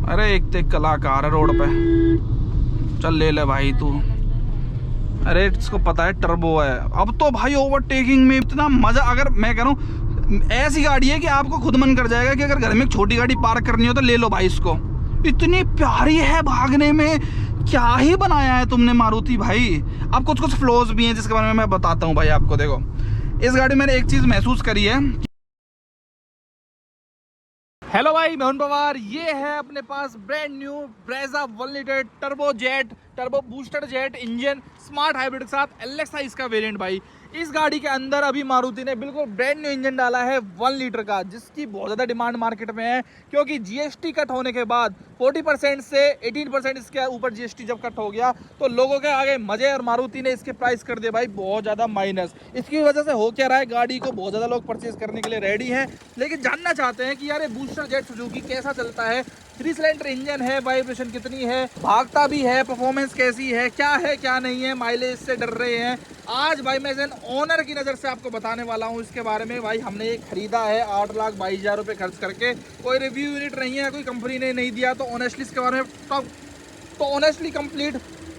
अरे एक तो एक कलाकार है रोड पे। चल ले ले भाई तू। अरे इसको पता है टर्बो है। अब तो भाई ओवरटेकिंग में इतना मजा, अगर मैं कह रहा हूँ ऐसी गाड़ी है कि आपको खुद मन कर जाएगा कि अगर घर में एक छोटी गाड़ी पार्क करनी हो तो ले लो भाई इसको। इतनी प्यारी है, भागने में क्या ही बनाया है तुमने मारुति भाई। अब कुछ कुछ फ्लॉज भी हैं जिसके बारे में मैं बताता हूँ भाई आपको। देखो इस गाड़ी में मैंने एक चीज महसूस करी है। हेलो भाई, मैं हूं पवार। ये है अपने पास brand new Brezza 1 litre turbo booster jet engine smart hybrid के साथ एलेक्सा इसका वेरिएंट भाई। इस गाड़ी के अंदर अभी मारुति ने बिल्कुल ब्रांड न्यू इंजन डाला है 1 लीटर का, जिसकी बहुत ज़्यादा डिमांड मार्केट में है, क्योंकि जीएसटी कट होने के बाद 40% से 18% इसके ऊपर जीएसटी जब कट हो गया तो लोगों के आगे मजे, और मारुति ने इसके प्राइस कर दिए भाई बहुत ज़्यादा माइनस। इसकी वजह से हो क्या रहा है, गाड़ी को बहुत ज़्यादा लोग परचेज करने के लिए रेडी हैं, लेकिन जानना चाहते हैं कि यार ये बूस्टर जेट सुजुकी कैसा चलता है, 3 सिलेंडर इंजन है, वाइब्रेशन कितनी है, भागता भी है, परफॉर्मेंस कैसी है क्या नहीं है, माइलेज से डर रहे हैं। आज भाई मैं एन ओनर की नज़र से आपको बताने वाला हूँ इसके बारे में। भाई हमने ये खरीदा है 8,22,000 रुपये खर्च करके। कोई रिव्यू यूनिट नहीं है, कोई कंपनी ने नहीं दिया, तो ऑनेस्टली इसके बारे में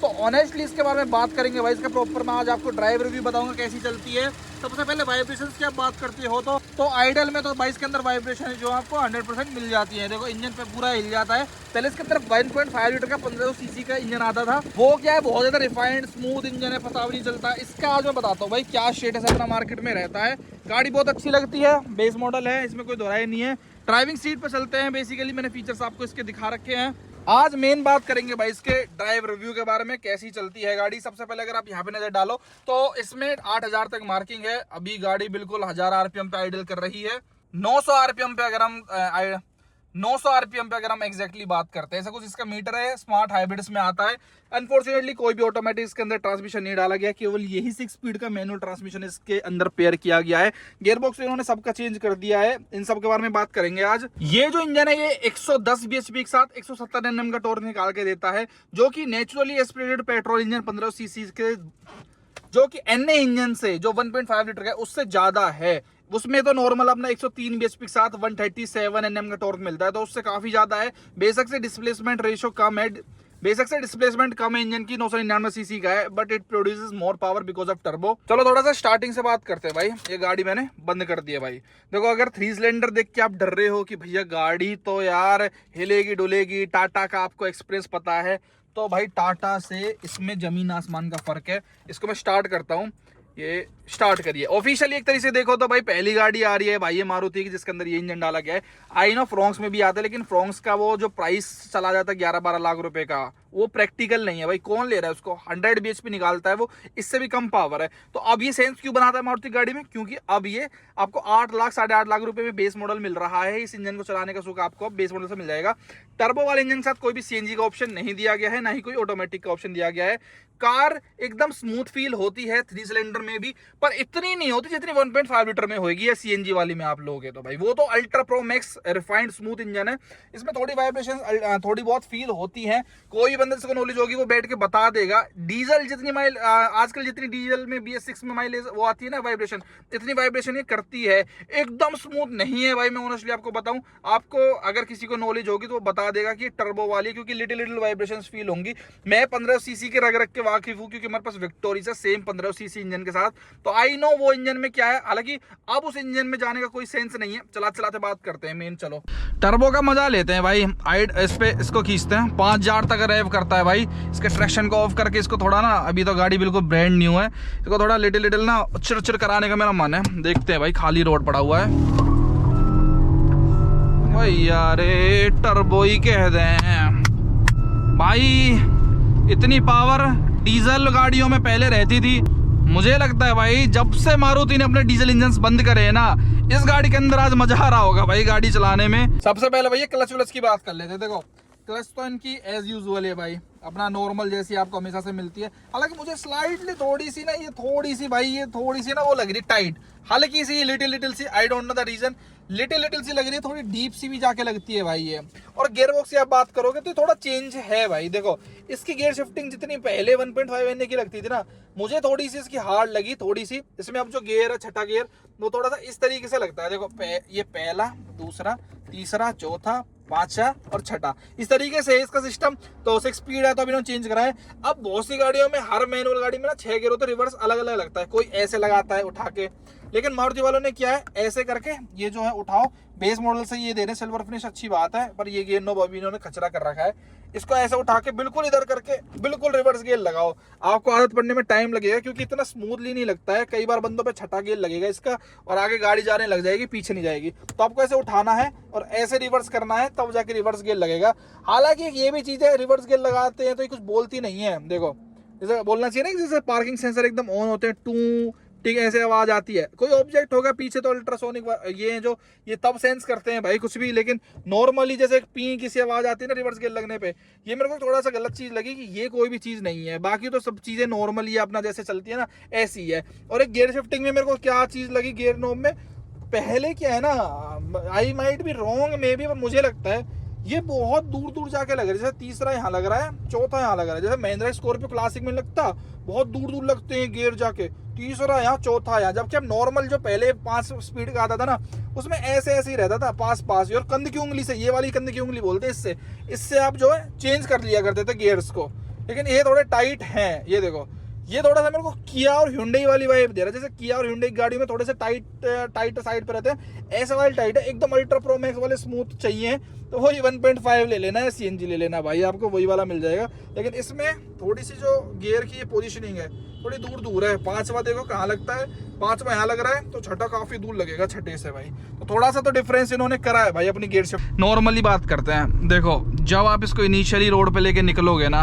ऑनेस्टली इसके बारे में बात करेंगे भाई। इसका प्रॉपर मैं आज आपको ड्राइव रिव्यू बताऊंगा कैसी चलती है। सबसे पहले वाइब्रेशन की आप बात करती हो तो आइडल में तो भाई इसके अंदर वाइब्रेशन जो आपको 100% मिल जाती है। देखो इंजन पे पूरा हिल जाता है। पहले इसके अंदर 1.5 लीटर का 1500 सीसी का इंजन आता था, वो क्या है बहुत ज़्यादा रिफाइंड स्मूथ इंजन है, पता भी नहीं चलता। इसका आज मैं बताता हूँ भाई क्या स्टेटस अपना मार्केट में रहता है। गाड़ी बहुत अच्छी लगती है, बेस मॉडल है, इसमें कोई दोहराई नहीं है। ड्राइविंग सीट पर चलते हैं। बेसिकली मैंने फीचर्स आपको इसके दिखा रखे हैं। आज मेन बात करेंगे भाई इसके ड्राइव रिव्यू के बारे में, कैसी चलती है गाड़ी। सबसे पहले अगर आप यहाँ पे नजर डालो तो इसमें 8,000 तक मार्किंग है। अभी गाड़ी बिल्कुल 1000 आरपीएम पे आइडल कर रही है। 900 आरपीएम पे अगर हम एग्जैक्टली बात करते हैं, ऐसा कुछ इसका मीटर है। स्मार्ट हाइब्रिड्स में आता है। अनफॉर्चुनेटली कोई भी ऑटोमेटिक इसके अंदर ट्रांसमिशन नहीं डाला गया, केवल यही 6 स्पीड का मैनुअल ट्रांसमिशन इसके अंदर पेयर किया गया है। गियरबॉक्स इन्होंने सबका चेंज कर दिया है। इन सब के बारे में बात करेंगे आज। ये जो इंजन है ये 110 bhp के साथ 170 Nm का टॉर्क निकाल के देता है, जो कि naturally aspirated petrol engine 1500 CC के, जो कि एनए इंजन से जो 1.5 लीटर का उससे ज्यादा है। उसमें तो नॉर्मल अपना 103 bhp के साथ 137 Nm का टॉर्क मिलता है, तो उससे काफी ज्यादा है। बेशक से डिस्प्लेसमेंट रेशियो कम है, इंजन की 999 सीसी का है, but it produces more power because of turbo. चलो थोड़ा सा स्टार्टिंग से बात करते हैं भाई। ये गाड़ी मैंने बंद कर दी है भाई। देखो अगर 3 सिलेंडर देख के आप डर रहे हो कि भैया गाड़ी तो यार हिलेगी डुलेगी, टाटा का आपको एक्सपीरियंस पता है, तो भाई टाटा से इसमें जमीन आसमान का फर्क है। इसको मैं स्टार्ट करता हूँ, ये स्टार्ट करिए। ऑफिशियली एक तरीके से देखो तो भाई पहली गाड़ी आ रही है भाई ये मारुति की जिसके अंदर ये इंजन डाला गया है। आई नो फ्रोंक्स में भी आता है, लेकिन फ्रोंक्स का वो जो प्राइस चला जाता है 11-12 लाख रुपए का, वो प्रैक्टिकल नहीं है भाई। कौन ले रहा है उसको? 100 bhp निकालता है वो, इससे भी कम पावर है। तो अब ये सेंस क्यों बनाता है मारुति गाड़ी में? क्योंकि अब ये आपको 8 लाख 8.5 लाख रुपए में बेस मॉडल मिल रहा है। इस इंजन को चलाने का सुख आपको बेस मॉडल से मिल जाएगा। टर्बो वाले इंजन के साथ कोई भी सीएनजी का ऑप्शन नहीं दिया गया है, ना ही कोई ऑटोमेटिक का ऑप्शन दिया गया है। कार एकदम स्मूथ फील होती है 3 सिलेंडर में भी, पर इतनी नहीं होती जितनी 1.5 लीटर में होगी या सीएनजी वाली में आप लोगे तो भाई वो तो ultra pro max refined smooth engine है। इसमें थोड़ी वाइब्रेशन थोड़ी बहुत फील होती है। कोई बंदे जिसको नॉलेज होगी वो बैठ के बता देगा। डीजल जितनी माइल आजकल जितनी डीजल में BS6 में माइलेज वो आती है ना वाइब्रेशन, इतनी वाइब्रेशन ये करती है। एकदम स्मूथ नहीं है भाई। मैं ऑनेस्टली आपको बताऊं, आपको अगर किसी को नॉलेज होगी तो वो बता देगा कि टर्बो वाली, क्योंकि लिटिल वाइब्रेशन फील होंगी। मैं 1500 सीसी के रग के वाकिफ हूँ, क्योंकि हमारे पास विक्टोरी से सेम 1500 सीसी इंजन के साथ, तो आई नो वो इंजन में क्या है। हालांकि अब उस इंजन में जाने का कोई सेंस नहीं है। चलाते बात करते हैं मेन। चलो टर्बो का मजा लेते हैं भाई। इस पे इसको खींचते हैं, 5000 तक रेव करता है भाई। इसके ट्रैक्शन को ऑफ करके इसको थोड़ा ना, अभी तो गाड़ी बिल्कुल ब्रांड न्यू है, इसको थोड़ा लिटिल ना चिर कराने का मेरा मन है। देखते हैं भाई, खाली रोड पड़ा हुआ है भाई। यार टर्बो ही कह दें भाई। इतनी पावर डीजल गाड़ियों में पहले रहती थी। मुझे लगता है भाई जब से मारुति ने अपने डीजल इंजन बंद करे है ना, इस गाड़ी के अंदर आज मजा आ रहा होगा भाई गाड़ी चलाने में। सबसे पहले भैया क्लच व्लच की बात कर लेते हैं। देखो क्लच तो इनकी एज यूजुअल है भाई, अपना नॉर्मल जैसी आपको हमेशा से मिलती है। हालांकि मुझे स्लाइडली थोड़ी सी ना, ये थोड़ी सी भाई, ये थोड़ी सी ना वो लग रही टाइट, हल्की सी लिटिल सी, I don't know the reason, little सी लग रही है, थोड़ी डीप सी भी जाके लगती है भाई ये। और गियर बॉक्स की आप बात करोगे तो थोड़ा चेंज है भाई। देखो इसकी गियर शिफ्टिंग जितनी पहले 1.5 एन की लगती थी ना, मुझे थोड़ी सी इसकी हार्ड लगी, थोड़ी सी। इसमें अब जो गियर है, छठा गियर, वो थोड़ा सा इस तरीके से लगता है। देखो ये पहला, दूसरा, तीसरा, चौथा, पांचवा और छठा, इस तरीके से इसका सिस्टम। तो 6 स्पीड है तो अभी इन्होंने चेंज करा है। अब बहुत सी गाड़ियों में, हर मैनुअल गाड़ी में ना 6 गियर होते, रिवर्स अलग अलग लगता है, कोई ऐसे लगाता है उठा के, लेकिन मारुति वालों ने क्या है, ऐसे करके ये जो है उठाओ, बेस मॉडल से ये दे रहे हैं सिल्वर फिनिश, अच्छी बात है, पर ये गियर नोब अभी इन्होंने खचरा कर रखा है। इसको ऐसे उठा के बिल्कुल इधर करके बिल्कुल रिवर्स गियर लगाओ, आपको आदत पड़ने में टाइम लगेगा, क्योंकि इतना स्मूथली नहीं लगता है। कई बार बंदों पे छठा गियर लगेगा इसका और आगे गाड़ी जाने लग जाएगी, पीछे नहीं जाएगी। तो आपको ऐसे उठाना है और ऐसे रिवर्स करना है, तब जाके रिवर्स गियर लगेगा। हालांकि ये भी चीज है, रिवर्स गियर लगाते हैं तो ये कुछ बोलती नहीं है। देखो जैसे बोलना चाहिए ना, जैसे पार्किंग सेंसर एकदम ऑन होते हैं, टू ठीक है, ऐसे आवाज आती है। कोई ऑब्जेक्ट होगा पीछे तो अल्ट्रासोनिक ये जो ये तब सेंस करते हैं भाई कुछ भी, लेकिन नॉर्मली जैसे एक पी किसी आवाज आती है ना रिवर्स गियर लगने पे, ये मेरे को थोड़ा सा गलत चीज लगी कि ये कोई भी चीज नहीं है। बाकी तो सब चीजें नॉर्मली अपना जैसे चलती है ना, ऐसी है। और एक गियर शिफ्टिंग में मेरे को क्या चीज लगी गियर नोब में, पहले क्या है ना, I might be wrong may be, पर मुझे लगता है ये बहुत दूर दूर जाके लग रहा है। जैसे तीसरा यहाँ लग रहा है, चौथा यहाँ लग रहा है, जैसे महिंद्रा स्कॉर्पियो क्लासिक में लगता बहुत दूर दूर लगते हैं गियर जाके, तीसरा यहाँ, चौथा यहाँ। जबकि अब नॉर्मल जो पहले 5 स्पीड का आता था ना, उसमें ऐसे ऐसे ही रहता था, पास ही। और कंध की उंगली से, ये वाली कंध की उंगली बोलते हैं, इससे आप जो है चेंज कर लिया करते थे गियर्स को। लेकिन ये थोड़े टाइट हैं, ये देखो, ये थोड़ा सा मेरे को किया और Hyundai वाली वाइब दे रहा है। जैसे किया और Hyundai गाड़ी में थोड़े से टाइट साइड पे रहते हैं, ऐसे वाले टाइट है एकदम। अल्ट्रा प्रो मैक्स वाले स्मूथ चाहिए तो वही 1.5 ले लेना है, CNG ले लेना भाई, आपको वही वाला मिल जाएगा। लेकिन इसमें थोड़ी सी जो गियर की पोजीशनिंग है थोड़ी दूर दूर है। पांचवा देखो कहाँ लगता है, पांचवा यहाँ लग रहा है, तो छठा काफी दूर लगेगा छठे से भाई। तो थोड़ा सा तो डिफरेंस इन्होंने करा है भाई अपनी गियर शिफ्ट। नॉर्मली बात करते हैं, देखो जब आप इसको इनिशियली रोड पे लेके निकलोगे ना,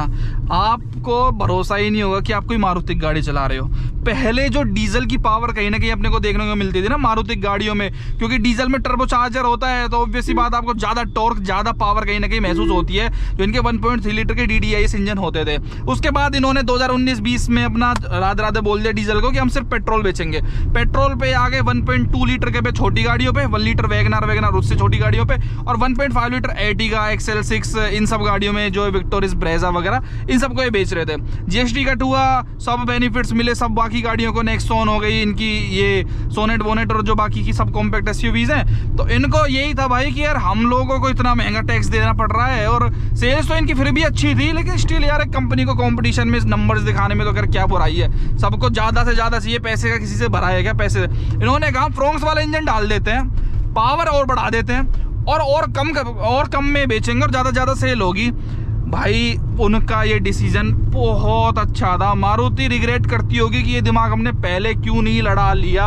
आपको भरोसा ही नहीं होगा कि आप कोई मारुति गाड़ी चला रहे हो। पहले जो डीजल की पावर कहीं ना कहीं अपने को देखने को मिलती थी ना मारुति गाड़ियों में, क्योंकि डीजल में टर्बोचार्जर होता है, तो ऑब्वियसली बात आपको ज्यादा टॉर्क, ज्यादा पावर कहीं ना कहीं महसूस होती है, जो इनके 1.3 लीटर के DDIS इंजन होते थे। उसके बाद इन्होंने 2019-20 में अपना राधे बोल दिया डीजल को कि हम सिर्फ पेट्रोल बेचेंगे। पेट्रोल पे आगे 1.2 लीटर के पे छोटी गाड़ियों पे, 1 लीटर वैगनर उससे छोटी गाड़ियों पे, और 1.5 लीटर Ertiga, XL6 इन सब गाड़ियों में, जो विक्टोरिस, ब्रेजा वगैरह, इन सबको ये बेच रहे थे। GST कट हुआ, सब बेनिफिट्स मिले सब बाकी गाड़ियों को, नेक्सॉन हो गई इनकी, ये सोनेट वोनेट और जो बाकी की सब कॉम्पैक्ट SUVs हैं। तो इनको यही था भाई कि यार हम लोगों को इतना महंगा टैक्स देना पड़ रहा है, और सेल्स तो इनकी फिर भी अच्छी थी, लेकिन स्टिल यार एक कंपनी को कंपटीशन में नंबर्स दिखाने में तो कर क्या बुराई है। सबको ज्यादा से ज्यादा चाहिए, पैसे का किसी से भरा है क्या पैसे। इन्होंने कहा फ्रोंक्स वाला इंजन डाल देते हैं, पावर और बढ़ा देते हैं, और कम में बेचेंगे और ज्यादा सेल होगी भाई। उनका ये डिसीजन बहुत अच्छा था। मारुति रिग्रेट करती होगी कि ये दिमाग हमने पहले क्यों नहीं लड़ा लिया।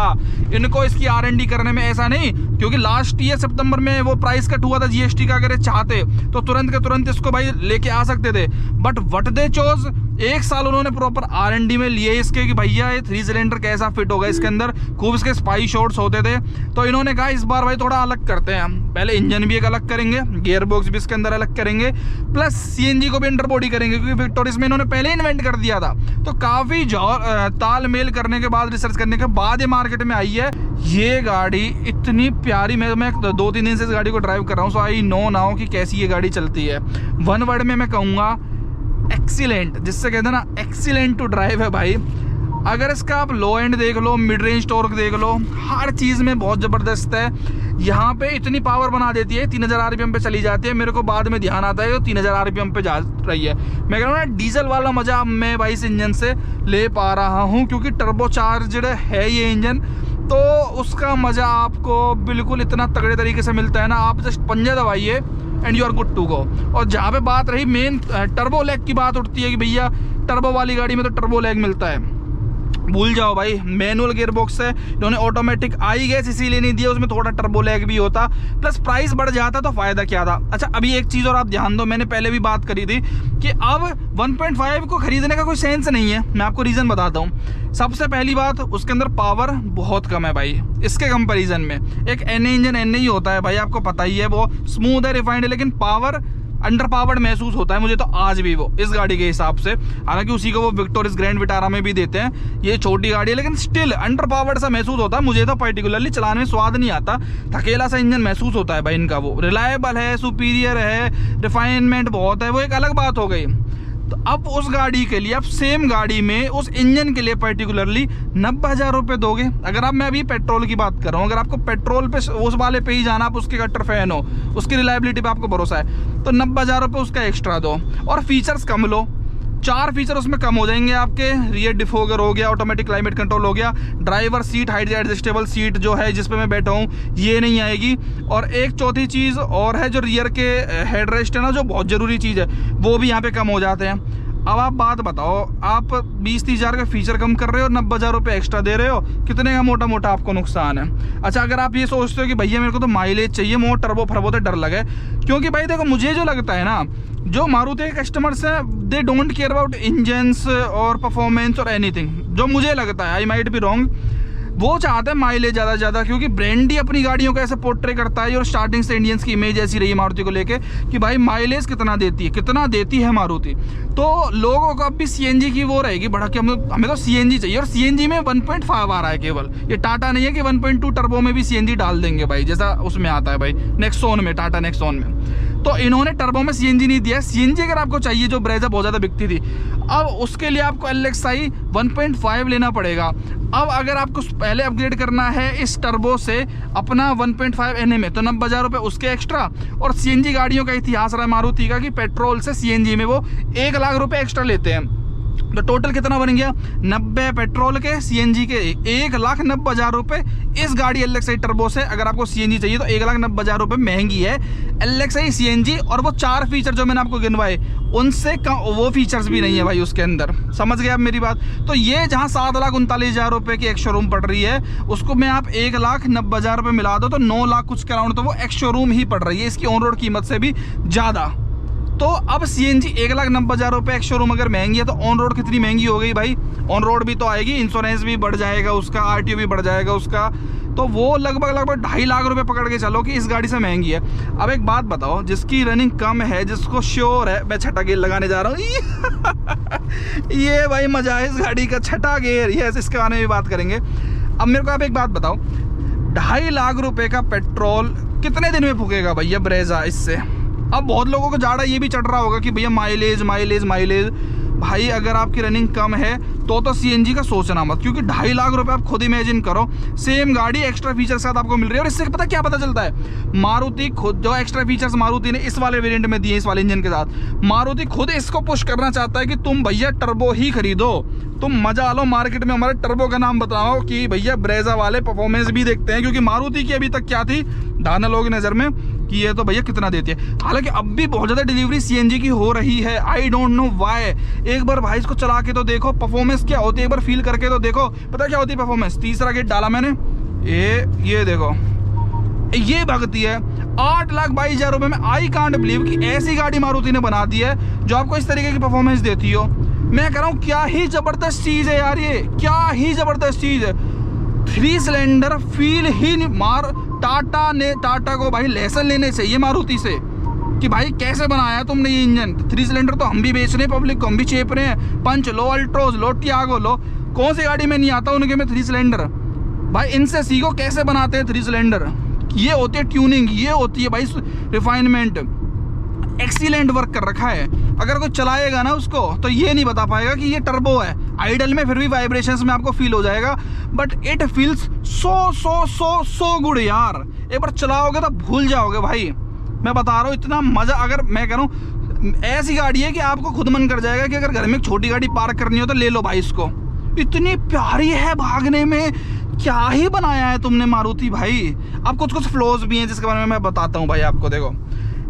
इनको इसकी R&D करने में ऐसा नहीं, क्योंकि लास्ट ईयर सितंबर में वो प्राइस कट हुआ था GST का, अगर चाहते तो तुरंत के तुरंत इसको भाई लेके आ सकते थे, बट व्हाट दे चोज, 1 साल उन्होंने प्रॉपर R&D में लिए इसके कि भैया ये 3 सिलेंडर कैसा फिट होगा इसके अंदर। खूब इसके स्पाई शॉट्स होते थे, तो इन्होंने कहा इस बार भाई थोड़ा अलग करते हैं। पहले इंजन भी एक अलग करेंगे, गियर बॉक्स भी इसके अंदर अलग करेंगे, प्लस CNG को भी इंटर बॉडी करेंगे, क्योंकि विक्टोरिस में इन्होंने पहले इन्वेंट कर दिया था। तो काफी तालमेल करने के बाद, रिसर्च करने के बाद ये मार्केट में आई है। ये गाड़ी इतनी प्यारी, मैं 2-3 दिन से इस गाड़ी को ड्राइव कर रहा हूँ, सो आई नो नाउ कि कैसी ये गाड़ी चलती है। 1 वर्ड में मैं कहूँगा एक्सीलेंट, जिससे कहते हैं ना एक्सीलेंट टू ड्राइव है भाई। अगर इसका आप लो एंड देख लो, मिड रेंज टॉर्क देख लो, हर चीज़ में बहुत ज़बरदस्त है। यहाँ पे इतनी पावर बना देती है, 3000 RPM पे चली जाती है। मेरे को बाद में ध्यान आता है तो 3000 RPM पे जा रही है। मैं कह रहा हूँ ना, डीजल वाला मज़ा मैं भाई इस इंजन से ले पा रहा हूँ, क्योंकि टर्बोचार्ज्ड है ये इंजन, तो उसका मज़ा आपको बिल्कुल इतना तगड़े तरीके से मिलता है ना। आप जस्ट पंजा दबाइए and you are good to go. और जहाँ पे बात रही मेन टर्बो लैग की बात उठती है कि भैया टर्बो वाली गाड़ी में तो टर्बो लैग मिलता है, भूल जाओ भाई। मैनुअल गियर बॉक्स है, इन्होंने ऑटोमेटिक आई गैस इसीलिए नहीं दिया, उसमें थोड़ा टर्बो लैग भी होता, प्लस प्राइस बढ़ जाता तो फायदा क्या था। अच्छा अभी एक चीज़ और आप ध्यान दो, मैंने पहले भी बात करी थी कि अब 1.5 को खरीदने का कोई सेंस नहीं है। मैं आपको रीज़न बताता हूँ। सबसे पहली बात, उसके अंदर पावर बहुत कम है भाई इसके कंपेरिजन में। एक NA इंजन NA ही होता है भाई, आपको पता ही है, वो स्मूथ है, रिफाइंड है, लेकिन पावर अंडर पावर्ड महसूस होता है मुझे तो आज भी वो इस गाड़ी के हिसाब से। हालांकि उसी को वो विक्टोरिया ग्रैंड विटारा में भी देते हैं, ये छोटी गाड़ी है लेकिन स्टिल अंडर पावर्ड सा महसूस होता है मुझे तो। पर्टिकुलरली चलाने में स्वाद नहीं आता, थकेला सा इंजन महसूस होता है भाई इनका। वो रिलायबल है, सुपीरियर है, रिफाइनमेंट बहुत है, वो एक अलग बात हो गई। तो अब उस गाड़ी के लिए, अब सेम गाड़ी में उस इंजन के लिए पर्टिकुलरली 90,000 रुपये दोगे। अगर आप, मैं अभी पेट्रोल की बात कर रहा हूँ, अगर आपको पेट्रोल पे उस वाले पे ही जाना, आप उसके कट्टर फैन हो, उसकी रिलायबिलिटी पे आपको भरोसा है, तो 90,000 रुपये उसका एक्स्ट्रा दो और फीचर्स कम लो। 4 फीचर उसमें कम हो जाएंगे आपके। रियर डिफोगर हो गया, ऑटोमेटिक क्लाइमेट कंट्रोल हो गया, driver seat height adjustable seat जो है जिस पे मैं बैठा हूँ ये नहीं आएगी, और एक चौथी चीज़ और है जो रियर के हेड रेस्ट है ना, जो बहुत ज़रूरी चीज़ है, वो भी यहाँ पे कम हो जाते हैं। अब आप बात बताओ, आप 20-30 हज़ार का फीचर कम कर रहे हो, 90,000 रुपये एक्स्ट्रा दे रहे हो, कितने का मोटा मोटा आपको नुकसान है। अच्छा, अगर आप ये सोचते हो कि भैया मेरे को तो माइलेज चाहिए, मोर टर्बो फर्बो तो डर लगे, क्योंकि भाई देखो मुझे जो लगता है ना, जो मारुति के कस्टमर्स हैं they don't care about engines और परफॉर्मेंस और एनीथिंग, जो मुझे लगता है, आई माइट बी रॉन्ग। वो चाहते हैं माइलेज ज़्यादा से ज़्यादा, क्योंकि ब्रांड ही अपनी गाड़ियों को ऐसे पोर्ट्रे करता है, और स्टार्टिंग से इंडियंस की इमेज ऐसी रही है मारुति को लेके कि भाई माइलेज कितना देती है मारुति। तो लोगों को अब भी सीएनजी की वो रहेगी बड़ा कि हमें तो सीएनजी चाहिए, और सीएनजी में 1.5 आ रहा है केवल। ये टाटा नहीं है कि 1.2 टर्बो में भी सीएनजी डाल देंगे भाई, जैसा उसमें आता है भाई नेक्सॉन में, टाटा नेक्सॉन में। तो इन्होंने टर्बो में सीएनजी नहीं दिया। सीएनजी अगर आपको चाहिए, जो ब्रेजा बहुत ज़्यादा बिकती थी, अब उसके लिए आपको LXi 1.5 लेना पड़ेगा। अब अगर आपको पहले अपग्रेड करना है इस टर्बो से अपना 1.5 NA में, तो 90,000 रुपये उसके एक्स्ट्रा। और सीएनजी गाड़ियों का इतिहास रहा है मारुति का कि पेट्रोल से सीएनजी में वो 1 लाख रुपये एक्स्ट्रा लेते हैं। तो टोटल कितना बन गया, 90 पेट्रोल के, सीएनजी के 1,90,000 रुपये इस गाड़ी LXi टर्बो से। अगर आपको सीएनजी चाहिए तो 1,90,000 रुपये महंगी है LXi सीएनजी। और वो 4 फीचर जो मैंने आपको गिनवाए उनसे वो फीचर्स भी नहीं है भाई उसके अंदर। समझ गए आप मेरी बात। तो ये जहाँ 7,39,000 रुपये की एक्स शोरूम पड़ रही है, उसको मैं आप 1,90,000 रुपये मिला दो तो 9 लाख कुछ के अराउंड तो वो एक्स शोरूम ही पड़ रही है, इसकी ऑन रोड कीमत से भी ज़्यादा। तो अब सीएनजी 1,90,000 रुपये एक्स शोरूम अगर महंगी है, तो ऑन रोड कितनी महंगी हो गई भाई। ऑन रोड भी तो आएगी, इंश्योरेंस भी बढ़ जाएगा उसका, RTO भी बढ़ जाएगा उसका, तो वो लगभग 2.5 लाख रुपए पकड़ के चलो कि इस गाड़ी से महंगी है। अब एक बात बताओ, जिसकी रनिंग कम है, जिसको श्योर है, मैं छठा गेयर लगाने जा रहा हूँ ये भाई मजा है इस गाड़ी का, छठा गेयर, ये इसके बारे में भी बात करेंगे। अब मेरे को आप एक बात बताओ, 2.5 लाख रुपए का पेट्रोल कितने दिन में फूकेगा भैया ब्रेजा इससे। अब बहुत लोगों को जाड़ा ये भी चढ़ रहा होगा कि भैया माइलेज माइलेज माइलेज। भाई अगर आपकी रनिंग कम है तो सीएनजी का सोचना मत, क्योंकि 2.5 लाख रुपए आप खुद इमेजिन करो, सेम गाड़ी एक्स्ट्रा फीचर के साथ आपको मिल रही है। और इससे पता क्या पता चलता है, मारुति खुद जो एक्स्ट्रा फीचर्स मारुति ने इस वाले वेरिएंट में दिए, इस वाले इंजन के साथ, मारुति खुद इसको पुश करना चाहता है कि तुम भैया टर्बो ही खरीदो, तुम मजा लो मार्केट में, हमारे टर्बो का नाम बताओ कि भैया ब्रेजा वाले परफॉर्मेंस भी देखते हैं। क्योंकि मारुति की अभी तक क्या थी दाना लोगों की नज़र में कि ये तो भैया कितना देती है। हालांकि अब भी बहुत ज़्यादा डिलीवरी सीएनजी की हो रही है, आई डोंट नो व्हाई। एक बार भाई इसको चला के तो देखो परफॉर्मेंस क्या होती है, एक बार फील करके तो देखो, पता क्या होती है परफॉर्मेंस। तीसरा गेट डाला मैंने, ये देखो ये भगती है 8,22,000 रुपये में। आई कांट बिलीव कि ऐसी गाड़ी मारुति ने बना दी है जो आपको इस तरीके की परफॉर्मेंस देती हो। मैं कह रहा हूँ क्या ही ज़बरदस्त चीज़ है यार, ये क्या ही ज़बरदस्त चीज़ है। 3 सिलेंडर फील ही मार, टाटा को भाई लेसन लेने चाहिए मारुति से कि भाई कैसे बनाया तुमने ये इंजन। 3 सिलेंडर तो हम भी बेच रहे हैं, पब्लिक को हम भी चेप रहे हैं। पंच लो, अल्ट्रोज लो, टियागो लो, कौन सी गाड़ी में नहीं आता उनके में 3 सिलेंडर। भाई इनसे सीखो कैसे बनाते हैं 3 सिलेंडर। ये होती है ट्यूनिंग, ये होती है भाई रिफाइनमेंट, एक्सीलेंट वर्क कर रखा है। अगर कोई चलाएगा ना उसको तो ये नहीं बता पाएगा कि ये टर्बो है। आइडल में फिर भी वाइब्रेशंस में आपको फील हो जाएगा, but it feels so good यार। एक बार चलाओगे तो भूल जाओगे भाई, मैं बता रहा हूँ इतना मज़ा। अगर मैं कह रहा हूँ ऐसी गाड़ी है कि आपको खुद मन कर जाएगा कि अगर घर में एक छोटी गाड़ी पार्क करनी हो तो ले लो भाई इसको। इतनी प्यारी है, भागने में क्या ही बनाया है तुमने मारुति भाई। अब कुछ फ्लोज भी हैं जिसके बारे में मैं बताता हूँ भाई आपको। देखो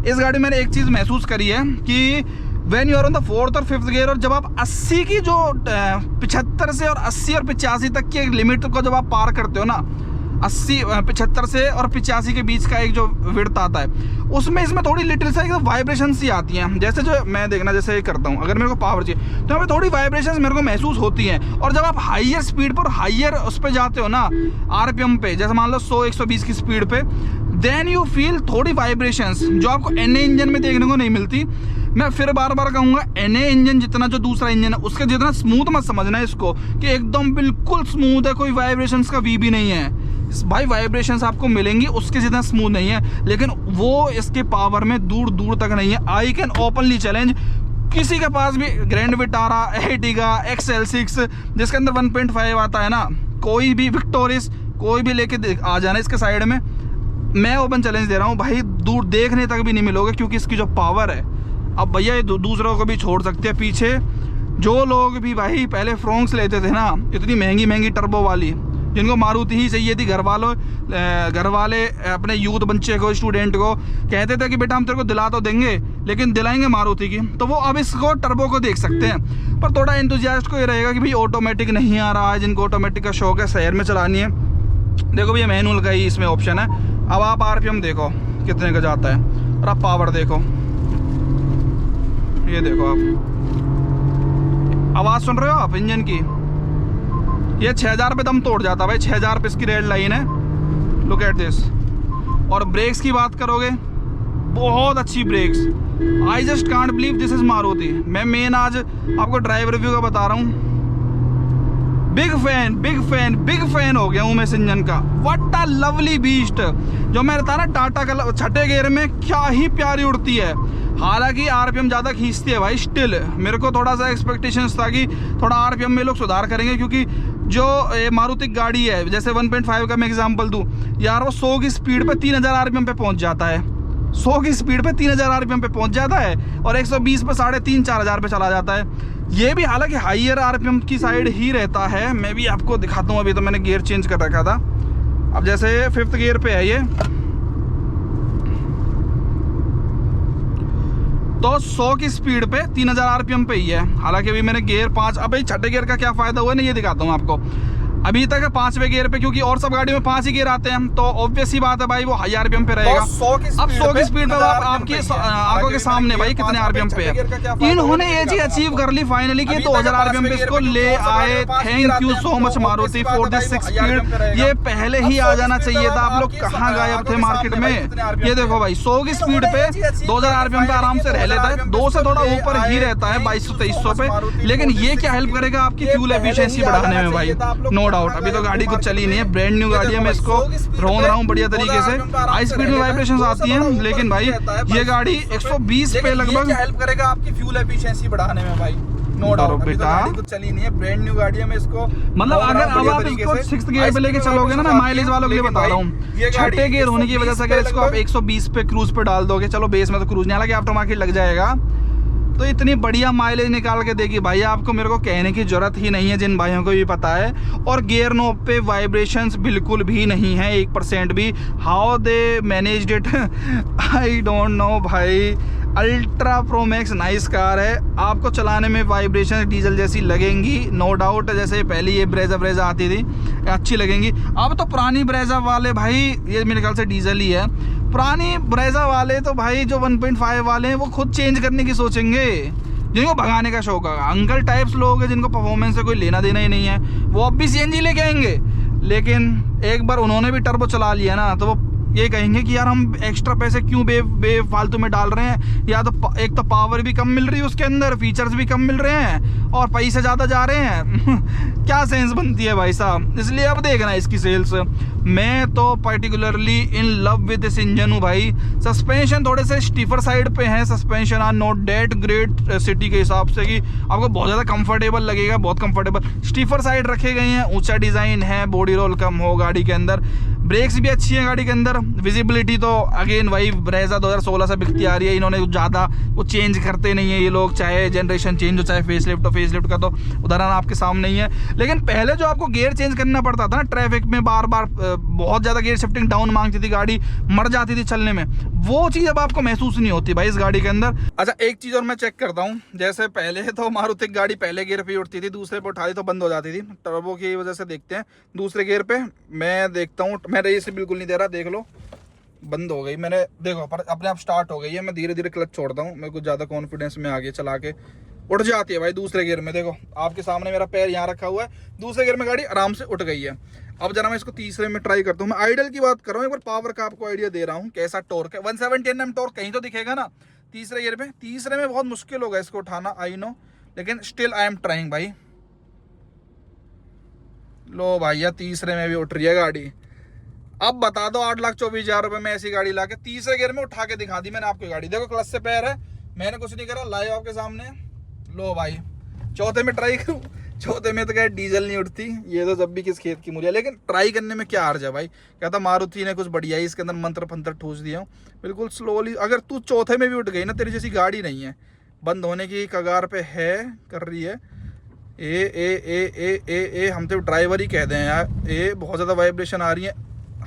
इस गाड़ी में मैंने एक चीज़ महसूस करी है कि when you are on the 4th और 5th गियर, और जब आप 80 की जो 75 से और 80 और 85 तक की एक लिमिट को जब आप पार करते हो ना, 75 से और 85 के बीच का एक जो विड्थ आता है, उसमें इसमें थोड़ी लिटिल सा वाइब्रेशन सी आती हैं। जैसे जो मैं देखना जैसे करता हूँ, अगर मेरे को पावर चाहिए तो हमें थोड़ी वाइब्रेशन मेरे को महसूस होती हैं। और जब आप हाइयर स्पीड पर हाइयर उस पर जाते हो ना, RPM पे, जैसे मान लो 100-120 की स्पीड पे, देन यू फील थोड़ी वाइब्रेशंस जो आपको NA इंजन में देखने को नहीं मिलती। मैं फिर बार बार कहूंगा, NA इंजन जितना जो दूसरा इंजन है उसके जितना स्मूथ मत समझना है इसको कि एकदम बिल्कुल स्मूथ है, कोई वाइब्रेशंस का वी भी नहीं है भाई। वाइब्रेशंस आपको मिलेंगी, उसके जितना स्मूथ नहीं है, लेकिन वो इसके पावर में दूर दूर तक नहीं है। आई कैन ओपनली चैलेंज, किसी के पास भी ग्रैंड विटारा, एर्टिगा, XL6 जिसके अंदर 1.5 आता है ना, कोई भी विक्टोरिस कोई भी लेके आ जाना इसके साइड में, मैं ओपन चैलेंज दे रहा हूँ भाई, दूर देखने तक भी नहीं मिलोगे, क्योंकि इसकी जो पावर है। अब भैया ये दूसरों को भी छोड़ सकते हैं पीछे। जो लोग भी भाई पहले फ्रोंक्स लेते थे ना, इतनी महंगी महंगी टर्बो वाली, जिनको मारुति ही चाहिए थी, घर वाले अपने यूथ बच्चे को, स्टूडेंट को कहते थे कि बेटा हम तेरे को दिला तो देंगे लेकिन दिलाएंगे मारुति की, तो वो अब इसको टर्बो को देख सकते हैं। पर थोड़ा एंथुसियास्ट को ये रहेगा कि भाई ऑटोमेटिक नहीं आ रहा है, जिनको ऑटोमेटिक का शौक है, शहर में चलानी है, देखो भैया मैनुअल का ही इसमें ऑप्शन है। अब आप RPM देखो कितने का जाता है, और आप पावर देखो, ये देखो आप आवाज़ सुन रहे हो आप इंजन की, ये 6000 पे दम तोड़ जाता है भाई, 6000 पे इसकी रेड लाइन है, लुक एट दिस। और ब्रेक्स की बात करोगे, बहुत अच्छी brakes, I just can't believe this is Maruti. मैं मेन आज आपको ड्राइव रिव्यू का बता रहा हूँ, बिग फैन हो गया हूँ मैं इस इंजन का। व्हाट अ लवली बीस्ट, जो मैं रहता ना टाटा का छठे गियर में क्या ही प्यारी उड़ती है। हालांकि RPM ज़्यादा खींचती है भाई, स्टिल मेरे को थोड़ा सा एक्सपेक्टेशंस था कि थोड़ा RPM में लोग सुधार करेंगे, क्योंकि जो मारुति गाड़ी है, जैसे 1.5 का मैं एग्जांपल दूं यार, वो 100 की स्पीड पे 3000 RPM पे पहुंच जाता है, 100 की स्पीड पे 3000 RPM पे पहुंच जाता है, और 120 पे 3500-4000 पे चला जाता है। ये भी हालांकि हाइयर RPM की साइड ही रहता है। मैं भी आपको दिखाता हूँ, अभी तो मैंने गियर चेंज कर रखा था। अब जैसे 5th गियर पे है ये, तो 100 की स्पीड पे 3000 RPM पे ही है। हालांकि अभी मैंने गियर 5, अब भाई छठे गियर का क्या फायदा हुआ ना, ये दिखाता हूँ आपको। अभी तक है 5वें गियर पे, क्योंकि और सब गाड़ी में 5 ही गियर आते हैं, तो ऑब्वियस ही बात है भाई वो हाई RPM पे रहेगा। अब 100 की स्पीड पे आपकी आंखों के सामने भाई कितने RPM पे है। इन्होंने ये चीज अचीव कर ली फाइनली कि 2000 RPM पे इसको ले आए। Thank you so much Maruti for this 6 speed. ये पहले ही आ जाना चाहिए था, आप लोग कहाँ गायब थे मार्केट में। ये देखो भाई 100 की स्पीड पे 2000 RPM पे आराम से रह लेता है, 2 से थोड़ा ऊपर ही रहता है 2200-2300 पे। लेकिन ये क्या हेल्प करेगा आपकी फ्यूल एफिशिएंसी बढ़ाने में भाई, नो डाउट। अभी तो गाड़ी कुछ चली नहीं है, ब्रांड न्यू गाड़ी है, मैं इसको रोन रहा हूँ बढ़िया तरीके से। हाई स्पीड में वाइब्रेशंस आती हैं, लेकिन भाई ये गाड़ी 120 पे लगभग हेल्प करेगा आपकी फ्यूल एफिशिएंसी बढ़ाने में भाई, नो डाउट। बेटा गाड़ी कुछ चली नहीं है, ब्रांड न्यू गाड़ी है, मैं इसको मतलब अगर अब आप इसको 6th गियर पे लेके चलोगे ना, मैं माइलेज वालों के लिए बता रहा हूँ, छठे गियर होने की वजह से अगर इसको आप 120 पे क्रूज पे डाल दोगे, चलो बेस में तो क्रूज नहीं, हालांकि आफ्टर मार्केट लग जाएगा, तो इतनी बढ़िया माइलेज निकाल के देगी भाई। आपको मेरे को कहने की जरूरत ही नहीं है, जिन भाइयों को भी पता है। और गियर नोब पे वाइब्रेशंस बिल्कुल भी नहीं है, 1% भी। How they managed it I don't know भाई। Ultra pro max nice car है, आपको चलाने में वाइब्रेशन डीजल जैसी लगेंगी, नो डाउट। जैसे पहले ये ब्रेजा आती थी, अच्छी लगेंगी। अब तो पुरानी ब्रेजा वाले भाई, ये मेरे ख्याल से डीजल ही है, पुरानी ब्रेजा वाले तो भाई जो 1.5 वाले हैं वो खुद चेंज करने की सोचेंगे, जिनको भगाने का शौक है। अंकल टाइप्स लोग हैं जिनको परफॉर्मेंस से कोई लेना देना ही नहीं है, वो अब भी CNG लेके आएंगे। लेकिन एक बार उन्होंने भी टर्बो चला लिया ना, तो वो ये कहेंगे कि यार हम एक्स्ट्रा पैसे क्यों फालतू में डाल रहे हैं। या तो एक तो पावर भी कम मिल रही है उसके अंदर, फीचर्स भी कम मिल रहे हैं, और पैसे ज़्यादा जा रहे हैं क्या सेंस बनती है भाई साहब। इसलिए अब देखना इसकी सेल्स। मैं तो particularly in love with this engine हूँ भाई। सस्पेंशन थोड़े से स्टीफर साइड पे हैं, suspension are not that great city के हिसाब से, कि आपको बहुत ज़्यादा कंफर्टेबल लगेगा, बहुत कंफर्टेबल स्टीफर साइड रखे गए हैं, ऊंचा डिज़ाइन है, बॉडी रोल कम हो गाड़ी के अंदर, ब्रेक्स भी अच्छी है गाड़ी के अंदर। विजिबिलिटी तो अगेन वही ब्रेजा 2016 से बिकती आ रही है, इन्होंने ज़्यादा वो चेंज करते नहीं है ये लोग, चाहे जनरेशन चेंज हो चाहे फेसलिफ्ट हो। फेसलिफ्ट का तो उदाहरण आपके सामने ही है। लेकिन पहले जो आपको गियर चेंज करना पड़ता था ना ट्रैफिक में, बार बार बहुत ज़्यादा गियर शिफ्टिंग डाउन मांगती थी गाड़ी, मर जाती थी चलने में, वो चीज़ अब आपको महसूस नहीं होती भाई इस गाड़ी के अंदर। अच्छा एक चीज़ और मैं चेक करता हूँ, जैसे पहले तो मारुति गाड़ी पहले गियर पे उठती थी, दूसरे पे उठाती तो बंद हो जाती थी, टर्बो की वजह से देखते हैं दूसरे गियर पे। मैं देखता हूँ, मैं रेस बिल्कुल नहीं दे रहा, देख लो बंद हो गई मैंने, देखो पर अपने आप स्टार्ट हो गई है। मैं धीरे धीरे क्लच छोड़ता हूँ, मैं कुछ ज़्यादा कॉन्फिडेंस में आगे चला के उठ जाती है भाई दूसरे गियर में। देखो आपके सामने मेरा पैर यहाँ रखा हुआ है, दूसरे गियर में गाड़ी आराम से उठ गई है। अब जरा मैं इसको तीसरे में ट्राई करता हूँ। मैं आइडल की बात कर रहा हूँ, एक बार पावर का आपको आइडिया दे रहा हूँ कैसा टॉर्क है। 170 Nm टॉर्क कहीं तो दिखेगा ना तीसरे गियर पे। तीसरे में बहुत मुश्किल होगा इसको उठाना, आई नो, लेकिन स्टिल आई एम ट्राइंग भाई। लो भैया तीसरे में भी उठ रही है गाड़ी। अब बता दो 8,24,000 रुपए में ऐसी गाड़ी लाके तीसरे गियर में उठा के दिखा दी मैंने आपको गाड़ी। देखो क्लच से पैर है, मैंने कुछ नहीं करा, लाइव आपके सामने। लो भाई चौथे में ट्राई करूँ, चौथे में तो क्या डीजल नहीं उठती, ये तो जब भी किस खेत की मुझे, लेकिन ट्राई करने में क्या हर्ज है भाई। कहता मारुति ने कुछ बढ़िया ही इसके अंदर मंत्र फंत्र ठूस दिया, बिल्कुल स्लोली। अगर तू चौथे में भी उठ गई ना, तेरी जैसी गाड़ी नहीं है, बंद होने की कगार पे है, कर रही है। ए ए ए ए ए ए हम तो ड्राइवर ही कहते हैं यार, ए बहुत ज़्यादा वाइब्रेशन आ रही है,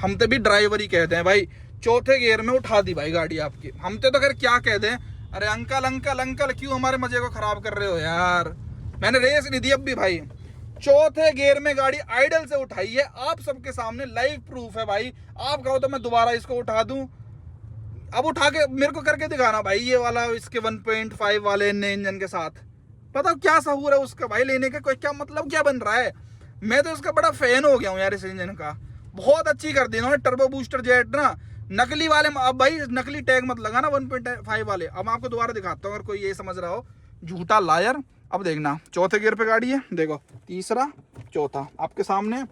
हम तो भी ड्राइवर ही कहते हैं भाई। चौथे गियर में उठा दी भाई गाड़ी आपकी। हम तो खैर क्या कहते हैं, अरे अंकल अंकल अंकल क्यों हमारे मजे को खराब कर रहे हो यार, मैंने रेस नहीं दी अब भी भाई। चौथे गियर में गाड़ी आइडल से उठाई है, आप सबके सामने लाइव प्रूफ है भाई। आप कहो तो मैं दोबारा इसको उठा दूं, अब उठा के मेरे को करके दिखाना भाई, ये वाला इसके 1.5 वाले नए इंजन के साथ। पता क्या सहूर है उसका भाई लेने का, कोई क्या मतलब क्या बन रहा है। मैं तो इसका बड़ा फैन हो गया हूँ यार इस इंजन का, बहुत अच्छी कर दी इन्होंने। टर्बो बूस्टर जेट ना, नकली वाले, अब भाई नकली टैग मत लगाना 1.5 वाले। अब मैं आपको दोबारा दिखाता हूँ अगर कोई ये समझ रहा हो, झूठा लायर। अब देखना चौथे गियर पे गाड़ी है, देखो तीसरा चौथा आपके सामने।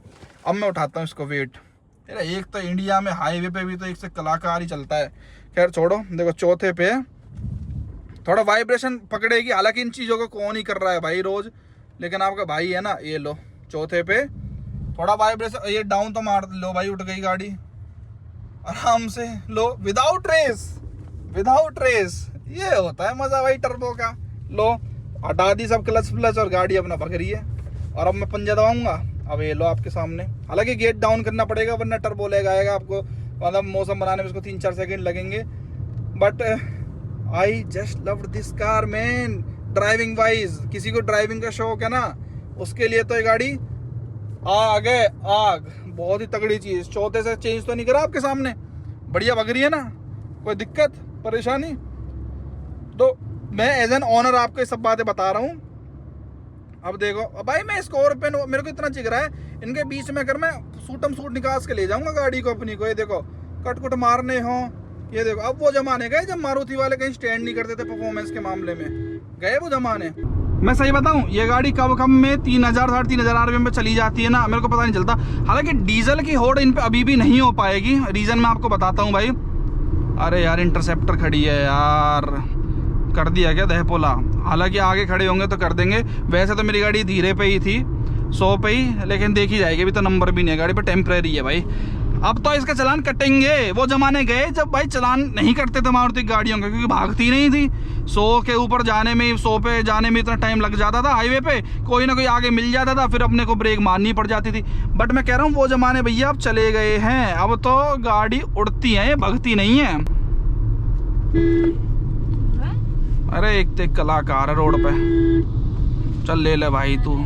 अब मैं उठाता हूँ इसको वेट। यार एक तो इंडिया में हाईवे पे भी तो एक से कलाकार ही चलता है, खैर छोड़ो। देखो चौथे पे थोड़ा वाइब्रेशन पकड़ेगी, हालांकि इन चीज़ों को कौन ही कर रहा है भाई रोज, लेकिन आपका भाई है ना। ये लो चौथे पे थोड़ा वाइब्रेशन, ये डाउन तो मार लो भाई, उठ गई गाड़ी आराम से। लो विदाउट रेस, विदाउट रेस, ये होता है मजा भाई टर्बो का। लो हटा दी सब क्लच फ्लच और गाड़ी अपना भग रही है। और अब मैं पंजा दबाऊंगा, अब ये लो आपके सामने। हालांकि गेट डाउन करना पड़ेगा वरना टर्बो लैग आएगा आपको, मतलब मौसम बनाने में इसको 3-4 सेकंड लगेंगे। But I just love this car man, driving wise. किसी को ड्राइविंग का शौक है ना, उसके लिए तो ये गाड़ी आग है, आग, बहुत ही तगड़ी चीज। चौथे से चेंज तो नहीं करा आपके सामने, बढ़िया भग रही है ना, कोई दिक्कत परेशानी। तो मैं एज एन ऑनर आपको ये सब बातें बता रहा हूँ। अब देखो भाई मैं स्कॉर्पियन, मेरे को इतना चिग रहा है इनके बीच में, अगर मैं सूटम सूट निकाल के ले जाऊंगा गाड़ी को अपनी को। ये देखो कटकुट मारने हो, ये देखो। अब वो जमाने गए जब मारुति वाले कहीं स्टैंड नहीं करते थे परफॉर्मेंस के मामले में, गए वो जमाने। मैं सही बताऊं, ये गाड़ी कब कब में 3,000 3,500 RPM पे चली जाती है ना, मेरे को पता नहीं चलता। हालांकि डीजल की होड़ इन पे अभी भी नहीं हो पाएगी, रीजन मैं आपको बताता हूँ भाई। अरे यार इंटरसेप्टर खड़ी है यार, कर दिया क्या दहपोला। हालांकि आगे खड़े होंगे तो कर देंगे, वैसे तो मेरी गाड़ी धीरे पे ही थी 100 पे ही, लेकिन देखी जाएगी, अभी तो नंबर भी नहीं है गाड़ी पे, टेम्परेरी है भाई। अब तो इसका चलान कटेंगे। वो जमाने गए जब भाई चलान नहीं करते थे मारुति गाड़ियों का, क्योंकि भागती नहीं थी। 100 के ऊपर जाने में, 100 पे जाने में इतना टाइम लग जाता था हाईवे पे, कोई ना कोई आगे मिल जाता था, फिर अपने को ब्रेक मारनी पड़ जाती थी। बट मैं कह रहा हूँ वो जमाने भैया अब चले गए हैं, अब तो गाड़ी उड़ती है, भगती नहीं है। अरे एक तो कलाकार है रोड पे, चल ले ले भाई तू।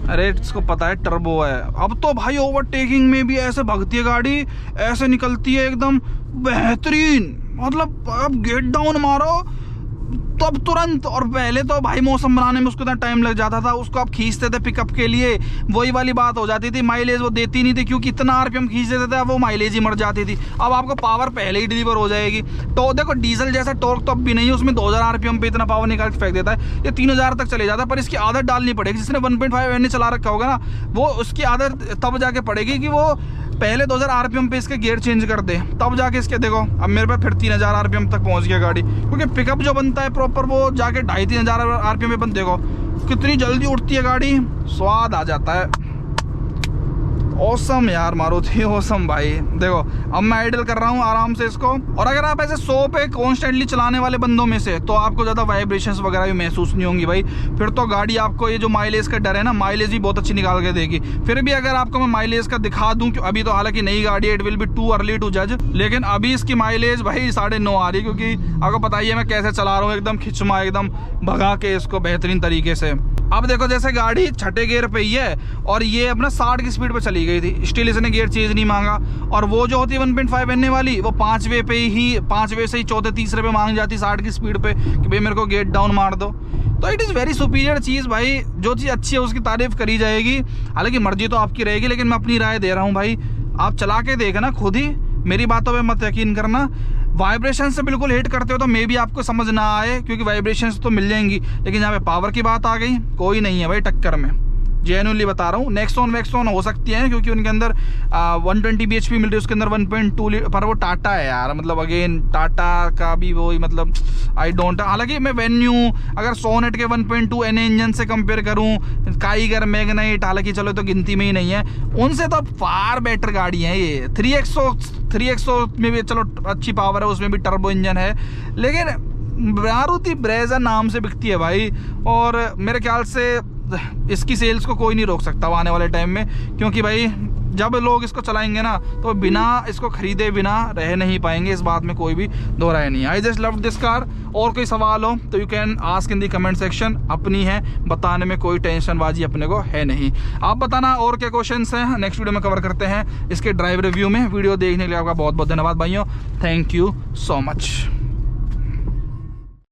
अरे इसको पता है टर्बो है। अब तो भाई ओवरटेकिंग में भी ऐसे भगती है गाड़ी, ऐसे निकलती है एकदम बेहतरीन। मतलब अब गेट डाउन मारो तब तुरंत। और पहले तो भाई मौसम बनाने में उसको इतना टाइम लग जाता था, उसको आप खींचते थे पिकअप के लिए, वही वाली बात हो जाती थी। माइलेज वो देती नहीं थी, क्योंकि इतना RPM खींच देते थे, वो माइलेज ही मर जाती थी। अब आपको पावर पहले ही डिलीवर हो जाएगी। तो देखो डीजल जैसा टॉर्क तो अब भी नहीं है, उसमें 2000 RPM पे इतना पावर निकाल के फेंक देता है, ये 3000 तक चले जाता है। पर इसकी आदत डालनी पड़ेगी, जिसने 1.5 एन चला रखा होगा ना, वो उसकी आदत तब जाके पड़ेगी कि वो पहले 2000 RPM पे इसके गियर चेंज कर दे, तब जाके इसके। देखो अब मेरे पे फिर 3000 RPM तक पहुंच गया गाड़ी, क्योंकि पिकअप जो बनता है प्रॉपर वो जाके 2,500-3,000 RPM पे बन। देखो कितनी जल्दी उठती है गाड़ी, स्वाद आ जाता है। ऑसम यार मारुति, ऑसम भाई। देखो अब मैं आइडल कर रहा हूँ आराम से इसको, और अगर आप ऐसे 100 पे कॉन्स्टेंटली चलाने वाले बंदों में से, तो आपको ज़्यादा वाइब्रेशंस वगैरह भी महसूस नहीं होंगी भाई। फिर तो गाड़ी आपको, ये जो माइलेज का डर है ना, माइलेज भी बहुत अच्छी निकाल के देगी। फिर भी अगर आपको मैं माइलेज का दिखा दूँ, अभी तो हालांकि नई गाड़ी है, it will be too early to जज, लेकिन अभी इसकी माइलेज भाई 9.5 आ रही, क्योंकि आपको पता ही है मैं कैसे चला रहा हूँ, एकदम खिंचमा, एकदम भगा के इसको बेहतरीन तरीके से। अब देखो जैसे गाड़ी छठे गियर पे ही है और ये अपना 60 की स्पीड पे चली गई थी, स्टिल इसने गियर चेंज नहीं मांगा। और वो जो होती है 1.5 NA वाली, वो 5वे पे ही, 5वे से ही चौथे तीसरे पे मांग जाती 60 की स्पीड पे कि भाई मेरे को गेट डाउन मार दो। तो इट इज़ वेरी सुपीरियर चीज़ भाई। जो चीज़ अच्छी है उसकी तारीफ करी जाएगी, हालांकि मर्जी तो आपकी रहेगी, लेकिन मैं अपनी राय दे रहा हूँ भाई। आप चला के देखना खुद ही, मेरी बातों पे मत यकीन करना। वाइब्रेशन से बिल्कुल हिट करते हो तो मे भी आपको समझ ना आए, क्योंकि वाइब्रेशन तो मिल जाएंगी, लेकिन यहाँ पे पावर की बात आ गई, कोई नहीं है भाई टक्कर में, जेन्युइनली बता रहा हूँ। नेक्सॉन वैक्सॉन हो सकती है क्योंकि उनके अंदर 120 bhp मिल रही है, उसके अंदर 1.2 लीटर, पर वो टाटा है यार, मतलब अगेन टाटा का भी वही, मतलब आई डोंट। हालांकि मैं वेन्यू अगर सोनेट के 1.2 NA इंजन से कंपेयर करूँ, काइगर, मैग्नाइट, हालांकि चलो तो गिनती में ही नहीं है, उनसे तो फार बेटर गाड़ी है ये। 3XO में भी चलो अच्छी पावर है, उसमें भी टर्बो इंजन है, लेकिन मारुति ब्रेजा नाम से बिकती है भाई। और मेरे ख्याल से इसकी सेल्स को कोई नहीं रोक सकता आने वाले टाइम में, क्योंकि भाई जब लोग इसको चलाएंगे ना तो बिना इसको खरीदे बिना रह नहीं पाएंगे, इस बात में कोई भी दो राय नहीं है। I just love this car. और कोई सवाल हो तो you can ask in the comment section, अपनी है, बताने में कोई टेंशनबाजी अपने को है नहीं। आप बताना और क्या क्वेश्चंस हैं, नेक्स्ट वीडियो में कवर करते हैं इसके ड्राइव रिव्यू में। वीडियो देखने के लिए आपका बहुत बहुत धन्यवाद भाइयों, थैंक यू सो मच।